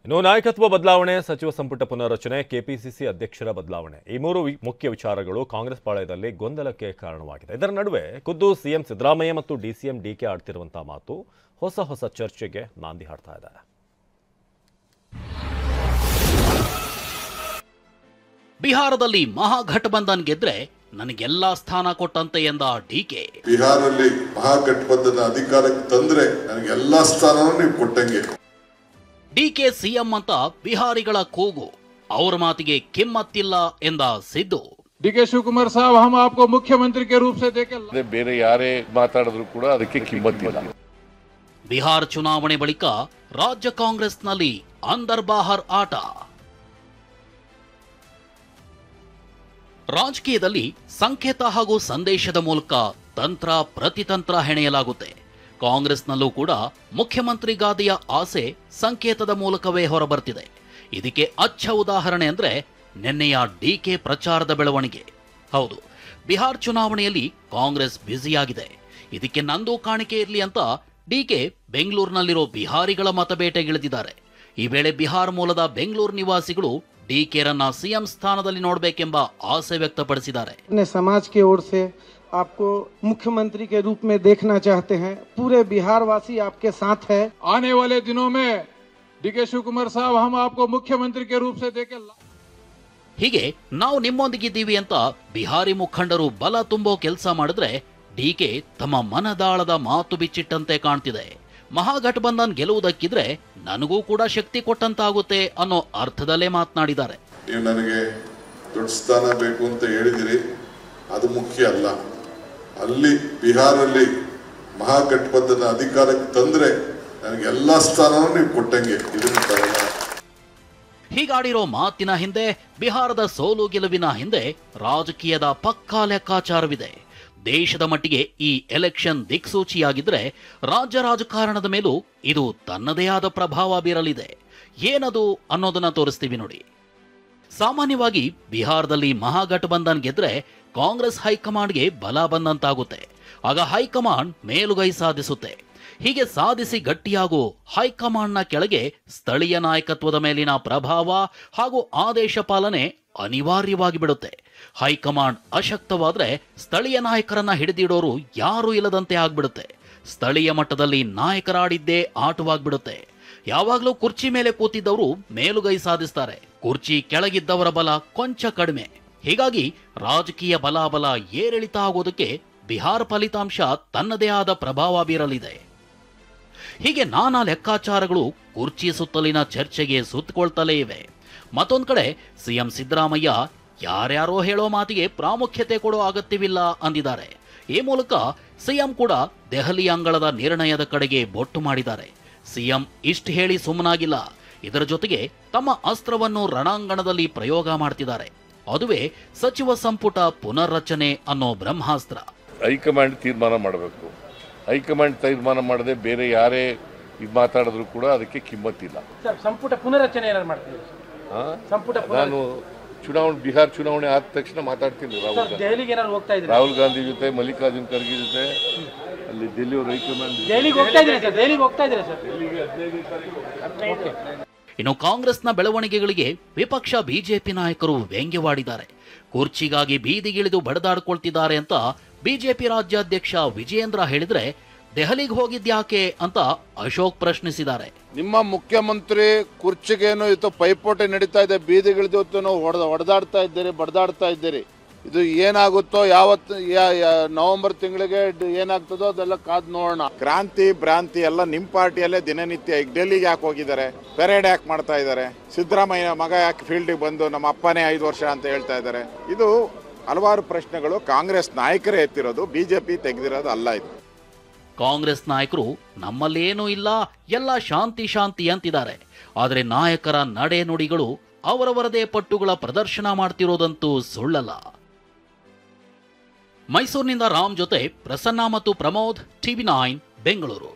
ಇನ್ನು ನಾಯಕತ್ವ ಬದಲಾವಣೆ, ಸಚಿವ ಸಂಪುಟ ಪುನರ್ರಚನೆ, ಕೆಪಿಸಿಸಿ ಅಧ್ಯಕ್ಷರ ಬದಲಾವಣೆ ಈ ಮೂರು ಮುಖ್ಯ ವಿಚಾರಗಳು ಕಾಂಗ್ರೆಸ್ ಪಾಳ್ಯದಲ್ಲಿ ಗೊಂದಲಕ್ಕೆ ಕಾರಣವಾಗಿದೆ. ಇದರ ನಡುವೆ ಖುದ್ದು ಸಿಎಂ ಸಿದ್ದರಾಮಯ್ಯ ಮತ್ತು ಡಿಸಿಎಂ ಡಿಕೆ ಆಡ್ತಿರುವಂತಹ ಮಾತು ಹೊಸ ಚರ್ಚೆಗೆ ನಾಂದಿ ಹಾಡ್ತಾ ಇದೆ. ಬಿಹಾರದಲ್ಲಿ ಮಹಾಗಠಬಂಧನ್ ಗೆದ್ರೆ ನನಗೆಲ್ಲಾ ಸ್ಥಾನ ಕೊಟ್ಟಂತೆ ಎಂದ ಡಿಕೆ. ಬಿಹಾರಲ್ಲಿ ಮಹಾಗಠಬಂಧನ ಅಧಿಕಾರಕ್ಕೆ ತಂದ್ರೆ ನನಗೆಲ್ಲಾ ಸ್ಥಾನನೂ ನೀವು ಕೊಟ್ಟಂಗೆ. ಡಿಕೆ ಸಿಎಂ ಅಂತ ಬಿಹಾರಿಗಳ ಕೂಗು, ಅವರ ಮಾತಿಗೆ ಕಿಮ್ಮತ್ತಿಲ್ಲ ಎಂದ ಸಿದ್ದು. ಡಿಕೆ ಶಿವಕುಮಾರ್ ಸಾಹೇಬ್, ಹಮ್ ಆಪ್ಕೋ ಮುಖ್ಯಮಂತ್ರಿ ಕೆ ರೂಪ ಸೆ ದೇಖೆ. ಬೇರೆ ಯಾರೇ ಮಾತಾಡಿದ್ರು ಕೂಡ ಅದಕ್ಕೆ ಕಿಮ್ಮತ್ತಿಲ್ಲ. ಬಿಹಾರ ಚುನಾವಣೆ ಬಳಿಕ ರಾಜ್ಯ ಕಾಂಗ್ರೆಸ್ನಲ್ಲಿ ಅಂದರ್ ಬಾಹರ್ ಆಟ. ರಾಜಕೀಯದಲ್ಲಿ ಸಂಕೇತ ಹಾಗೂ ಸಂದೇಶದ ಮೂಲಕ ತಂತ್ರ ಪ್ರತಿತಂತ್ರ ಹೆಣೆಯಲಾಗುತ್ತೆ. ಕಾಂಗ್ರೆಸ್ನಲ್ಲೂ ಕೂಡ ಮುಖ್ಯಮಂತ್ರಿ ಗಾದಿಯ ಆಸೆ ಸಂಕೇತದ ಮೂಲಕವೇ ಹೊರಬರ್ತಿದೆ. ಇದಕ್ಕೆ ಅಚ್ಚ ಉದಾಹರಣೆ ಅಂದ್ರೆ ನಿನ್ನೆಯ ಡಿಕೆ ಪ್ರಚಾರದ ಬೆಳವಣಿಗೆ. ಹೌದು, ಬಿಹಾರ್ ಚುನಾವಣೆಯಲ್ಲಿ ಕಾಂಗ್ರೆಸ್ ಬ್ಯುಸಿಯಾಗಿದೆ, ಇದಕ್ಕೆ ನಂದು ಕಾಣಿಕೆ ಇರಲಿ ಅಂತ ಡಿಕೆ ಬೆಂಗಳೂರಿನಲ್ಲಿರೋ ಬಿಹಾರಿಗಳ ಮತಬೇಟೆಗಿಳಿದಿದ್ದಾರೆ. ಈ ವೇಳೆ ಬಿಹಾರ್ ಮೂಲದ ಬೆಂಗಳೂರು ನಿವಾಸಿಗಳು ಡಿಕೆರನ್ನ ಸಿಎಂ ಸ್ಥಾನದಲ್ಲಿ ನೋಡಬೇಕೆಂಬ ಆಸೆ ವ್ಯಕ್ತಪಡಿಸಿದ್ದಾರೆ. समाज की ओर से आपको मुख्यमंत्री के रूप में देखना चाहते हैं, पूरे बिहार वासी आपके साथ है. आने वाले दिनों में डीके शिवकुमार साहब, हम आपको मुख्यमंत्री के रूप से देखे. ಹೀಗೆ ನಾವು ನಿಮ್ಮೊಂದಿಗಿದ್ದೀವಿ ಅಂತ ಬಿಹಾರಿ ಮುಖಂಡರು ಬಲ ತುಂಬೋ ಕೆಲಸ ಮಾಡಿದ್ರೆ ಡಿಕೆ ತಮ್ಮ ಮನದಾಳದ ಮಾತು ಬಿಚ್ಚಿಟ್ಟಂತೆ ಕಾಣ್ತಿದೆ. ಮಹಾಗಠಬಂಧನ್ ಗೆಲ್ಲುವುದಕ್ಕಿದ್ರೆ ನನಗೂ ಕೂಡ ಶಕ್ತಿ ಕೊಟ್ಟಂತಾಗುತ್ತೆ ಅನ್ನೋ ಅರ್ಥದಲ್ಲೇ ಮಾತನಾಡಿದ್ದಾರೆ. ನೀವು ನನಗೆ ದೊಡ್ಡ ಸ್ಥಾನ ಬೇಕು ಅಂತ ಹೇಳಿದಿರಿ, ಅದು ಮುಖ್ಯ ಅಲ್ಲ. ಅಲ್ಲಿ ಬಿಹಾರಲ್ಲಿ ಮಹಾಗಠಬಂಧನ ಅಧಿಕಾರಕ್ಕೆ ತಂದ್ರೆ ನನಗೆಲ್ಲಾ ಸ್ಥಾನನೂ ನೀವು ಕೊಟ್ಟಂಗೆ. ಹೀಗಾಡಿರೋ ಮಾತಿನ ಹಿಂದೆ, ಬಿಹಾರದ ಸೋಲು ಗೆಲುವಿನ ಹಿಂದೆ ರಾಜಕೀಯದ ಪಕ್ಕಾ ಲೆಕ್ಕಾಚಾರವಿದೆ. ದೇಶದ ಮಟ್ಟಿಗೆ ಈ ಎಲೆಕ್ಷನ್ ದಿಕ್ಸೂಚಿಯಾಗಿದ್ರೆ ರಾಜ್ಯ ರಾಜಕಾರಣದ ಮೇಲೂ ಇದು ತನ್ನದೇ ಆದ ಪ್ರಭಾವ ಬೀರಲಿದೆ. ಏನದು ಅನ್ನೋದನ್ನ ತೋರಿಸ್ತೀವಿ ನೋಡಿ. ಸಾಮಾನ್ಯವಾಗಿ ಬಿಹಾರದಲ್ಲಿ ಮಹಾಗಠಬಂಧನ್ ಗೆದ್ರೆ ಕಾಂಗ್ರೆಸ್ ಹೈಕಮಾಂಡ್ಗೆ ಬಲ ಬಂದಂತಾಗುತ್ತೆ. ಆಗ ಹೈಕಮಾಂಡ್ ಮೇಲುಗೈ ಸಾಧಿಸುತ್ತೆ. ಹೀಗೆ ಸಾಧಿಸಿ ಗಟ್ಟಿಯಾಗೋ ಹೈಕಮಾಂಡ್ನ ಕೆಳಗೆ ಸ್ಥಳೀಯ ನಾಯಕತ್ವದ ಮೇಲಿನ ಪ್ರಭಾವ ಹಾಗೂ ಆದೇಶ ಪಾಲನೆ ಅನಿವಾರ್ಯವಾಗಿ ಬಿಡುತ್ತೆ. ಹೈಕಮಾಂಡ್ ಅಶಕ್ತವಾದ್ರೆ ಸ್ಥಳೀಯ ನಾಯಕರನ್ನ ಹಿಡಿದಿಡೋರು ಯಾರೂ ಇಲ್ಲದಂತೆ ಆಗ್ಬಿಡುತ್ತೆ. ಸ್ಥಳೀಯ ಮಟ್ಟದಲ್ಲಿ ನಾಯಕರಾಡಿದ್ದೇ ಆಟವಾಗ್ಬಿಡುತ್ತೆ. ಯಾವಾಗ್ಲೂ ಕುರ್ಚಿ ಮೇಲೆ ಕೂತಿದ್ದವರು ಮೇಲುಗೈ ಸಾಧಿಸ್ತಾರೆ, ಕುರ್ಚಿ ಕೆಳಗಿದ್ದವರ ಬಲ ಕೊಂಚ ಕಡಿಮೆ. ಹೀಗಾಗಿ ರಾಜಕೀಯ ಬಲಾಬಲ ಏರಿಳಿತ ಆಗೋದಕ್ಕೆ ಬಿಹಾರ ಫಲಿತಾಂಶ ತನ್ನದೇ ಆದ ಪ್ರಭಾವ ಬೀರಲಿದೆ. ಹೀಗೆ ನಾನಾ ಲೆಕ್ಕಾಚಾರಗಳು ಕುರ್ಚಿ ಸುತ್ತಲಿನ ಚರ್ಚೆಗೆ ಸುತ್ತಕೊಳ್ತಲೇ ಇವೆ. ಮತ್ತೊಂದ್ ಕಡೆ ಸಿಎಂ ಸಿದ್ದರಾಮಯ್ಯ ಯಾರ್ಯಾರೋ ಹೇಳೋ ಮಾತಿಗೆ ಪ್ರಾಮುಖ್ಯತೆ ಕೊಡೋ ಅಗತ್ಯವಿಲ್ಲ ಅಂದಿದ್ದಾರೆ. ಈ ಮೂಲಕ ಸಿಎಂ ಕೂಡ ದೆಹಲಿ ಅಂಗಳದ ನಿರ್ಣಯದ ಕಡೆಗೆ ಬೊಟ್ಟು ಮಾಡಿದ್ದಾರೆ. ಸಿಎಂ ಇಷ್ಟು ಹೇಳಿ ಸುಮ್ಮನಾಗಿಲ್ಲ, ಇದರ ಜೊತೆಗೆ ತಮ್ಮ ಅಸ್ತ್ರವನ್ನು ರಣಾಂಗಣದಲ್ಲಿ ಪ್ರಯೋಗ ಮಾಡ್ತಿದ್ದಾರೆ. ಅದುವೇ ಸಚಿವ ಸಂಪುಟ ಪುನರ್ರಚನೆ ಅನ್ನೋ ಬ್ರಹ್ಮಾಸ್ತ್ರ. ಹೈಕಮಾಂಡ್ ತೀರ್ಮಾನ ಮಾಡಬೇಕು. ಹೈಕಮಾಂಡ್ ತೀರ್ಮಾನ ಮಾಡದೆ ಬೇರೆ ಯಾರೇ ಇದು ಮಾತಾಡಿದ್ರು ಕೂಡ ಅದಕ್ಕೆ ಕಿಮ್ಮತ್ತಿಲ್ಲ. ಸಂಪುಟ ಪುನರ್ರಚನೆ ಏನಾದ್ರು ಮಾಡ್ತೀವಿ? ನಾನು ಬಿಹಾರ್ ಚುನಾವಣೆ ಆದ ತಕ್ಷಣ ಮಾತಾಡ್ತೀನಿ. ರಾಹುಲ್ ಗಾಂಧಿ ಜೊತೆ, ಮಲ್ಲಿಕಾರ್ಜುನ್ ಖರ್ಗೆ ಜೊತೆ ಅಲ್ಲಿ ಡೆಲ್ಲಿ ಹೈಕಮಾಂಡ್. ಇನ್ನು ಕಾಂಗ್ರೆಸ್ನ ಬೆಳವಣಿಗೆಗಳಿಗೆ ವಿಪಕ್ಷ ಬಿಜೆಪಿ ನಾಯಕರು ವ್ಯಂಗ್ಯವಾಡಿದ್ದಾರೆ. ಕುರ್ಚಿಗಾಗಿ ಬೀದಿಗಿಳಿದು ಬಡದಾಡ್ಕೊಳ್ತಿದ್ದಾರೆ ಅಂತ ಬಿಜೆಪಿ ರಾಜ್ಯಾಧ್ಯಕ್ಷ ವಿಜಯೇಂದ್ರ ಹೇಳಿದ್ರೆ, ದೆಹಲಿಗೆ ಹೋಗಿದ್ಯಾಕೆ ಅಂತ ಅಶೋಕ್ ಪ್ರಶ್ನಿಸಿದ್ದಾರೆ. ನಿಮ್ಮ ಮುಖ್ಯಮಂತ್ರಿ ಕುರ್ಚಿಗೇನು ಇದು ಪೈಪೋಟಿ ನಡೀತಾ ಇದೆ, ಬೀದಿಗಿಳಿದು ಹೊಡೆದಾಡ್ತಾ ಇದ್ದೀರಿ, ಬಡದಾಡ್ತಾ ಇದ್ದೀರಿ. ಇದು ಏನಾಗುತ್ತೋ, ಯಾವತ್ತು ನವೆಂಬರ್ ತಿಂಗಳಿಗೆ ಏನಾಗ್ತದೋ ಅದೆಲ್ಲ ಕಾದ್ ನೋಡೋಣ. ಕ್ರಾಂತಿ ಭ್ರಾಂತಿ ಎಲ್ಲ ನಿಮ್ ಪಾರ್ಟಿಯಲ್ಲೇ ದಿನನಿತ್ಯ. ಈಗ ಡೆಲ್ಲಿಗೆ ಯಾಕೆ ಹೋಗಿದ್ದಾರೆ, ಪೆರೇಡ್ ಯಾಕೆ ಮಾಡ್ತಾ ಇದ್ದಾರೆ, ಸಿದ್ದರಾಮಯ್ಯ ಮಗ ಯಾಕೆ ಫೀಲ್ಡ್ಗೆ ಬಂದು ನಮ್ಮ ಅಪ್ಪನೇ 5 ವರ್ಷ ಅಂತ ಹೇಳ್ತಾ ಇದ್ದಾರೆ. ಇದು ಹಲವಾರು ಪ್ರಶ್ನೆಗಳು ಕಾಂಗ್ರೆಸ್ ನಾಯಕರೇ ಎತ್ತಿರೋದು, ಬಿಜೆಪಿ ತೆಗೆದಿರೋದು ಅಲ್ಲ. ಇದು ಕಾಂಗ್ರೆಸ್ ನಾಯಕರು ನಮ್ಮಲ್ಲೇನೂ ಇಲ್ಲ, ಎಲ್ಲ ಶಾಂತಿ ಶಾಂತಿ ಅಂತಿದ್ದಾರೆ. ಆದರೆ ನಾಯಕರ ನಡೆ ನುಡಿಗಳು ಅವರವರದೇ ಪಟ್ಟುಗಳ ಪ್ರದರ್ಶನ ಮಾಡ್ತಿರೋದಂತೂ ಸುಳ್ಳಲ್ಲ. ಮೈಸೂರಿನಿಂದ ರಾಮ್ ಜೊತೆ ಪ್ರಸನ್ನ ಮತ್ತು ಪ್ರಮೋದ್, TV9 ಬೆಂಗಳೂರು.